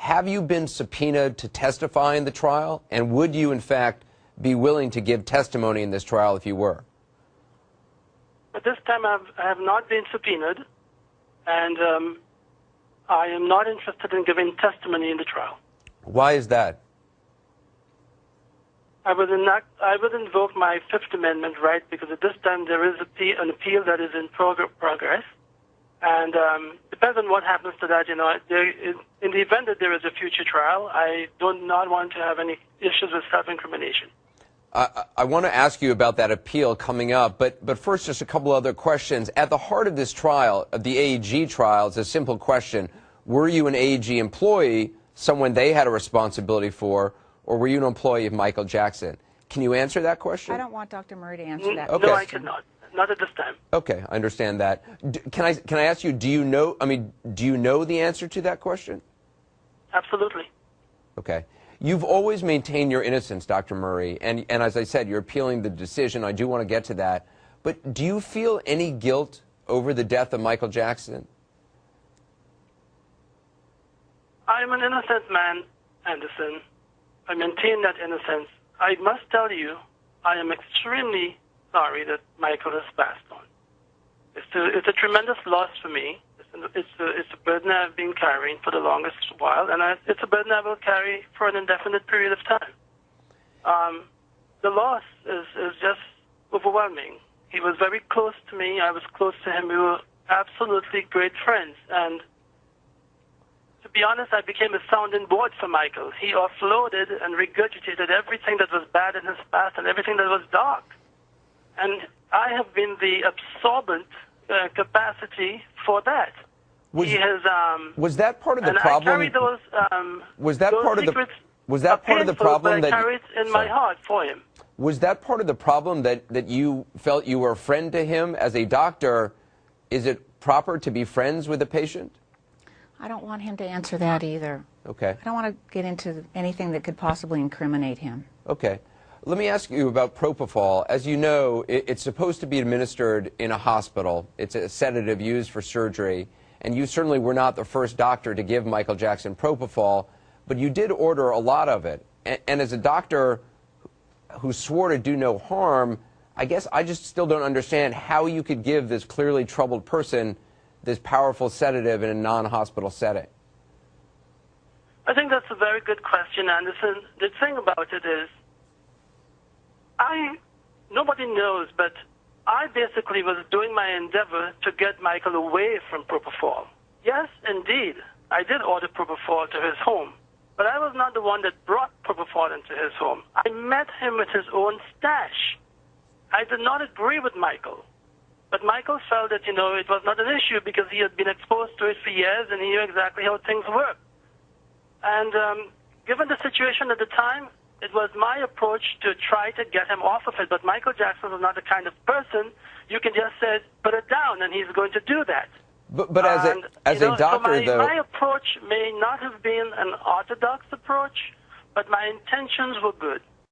Have you been subpoenaed to testify in the trial? And would you, in fact, be willing to give testimony in this trial if you were? At this time, I have not been subpoenaed, and I am not interested in giving testimony in the trial. Why is that? I would invoke my Fifth Amendment right, because at this time there is an appeal that is in progress. And depends on what happens to that. In the event that there is a future trial, I do not want to have any issues with self-incrimination. I want to ask you about that appeal coming up, but first just a couple other questions. At the heart of this trial, of the AEG trial, is a simple question. Were you an AEG employee, someone they had a responsibility for, or were you an employee of Michael Jackson? Can you answer that question? I don't want Dr. Murray to answer that. Okay. No, I cannot. Not at this time. Okay, I understand that. Can I ask you, do you know the answer to that question? Absolutely. Okay. You've always maintained your innocence, Dr. Murray, and as I said, you're appealing the decision. I do want to get to that. But do you feel any guilt over the death of Michael Jackson? I'm an innocent man, Anderson. I maintain that innocence. I must tell you, I am extremely sorry that Michael has passed on. It's a tremendous loss for me. It's a burden I've been carrying for the longest while, and it's a burden I will carry for an indefinite period of time. The loss is just overwhelming. He was very close to me. I was close to him. We were absolutely great friends. And to be honest, I became a sounding board for Michael. He offloaded and regurgitated everything that was bad in his past and everything that was dark. And I have been the absorbent capacity for that. Was that part of the problem? I carry those. Was that those part of the? Was that part of the painful, problem but that? I carry it in my heart for him. Was that part of the problem that you felt you were a friend to him as a doctor? Is it proper to be friends with a patient? I don't want him to answer that either. Okay. I don't want to get into anything that could possibly incriminate him. Okay. Let me ask you about propofol. As you know, it's supposed to be administered in a hospital. It's a sedative used for surgery. And you certainly were not the first doctor to give Michael Jackson propofol, but you did order a lot of it. And as a doctor who swore to do no harm, I guess I just still don't understand how you could give this clearly troubled person this powerful sedative in a non-hospital setting. I think that's a very good question, Anderson. The thing about it is, nobody knows, but I basically was doing my endeavor to get Michael away from propofol. Yes, indeed, I did order propofol to his home, but I was not the one that brought propofol into his home. I met him with his own stash. I did not agree with Michael, but Michael felt that, it was not an issue because he had been exposed to it for years and he knew exactly how things work. And given the situation at the time, it was my approach to try to get him off of it. But Michael Jackson was not the kind of person you can just say, put it down, and he's going to do that. But as a doctor, so my approach may not have been an orthodox approach, but my intentions were good.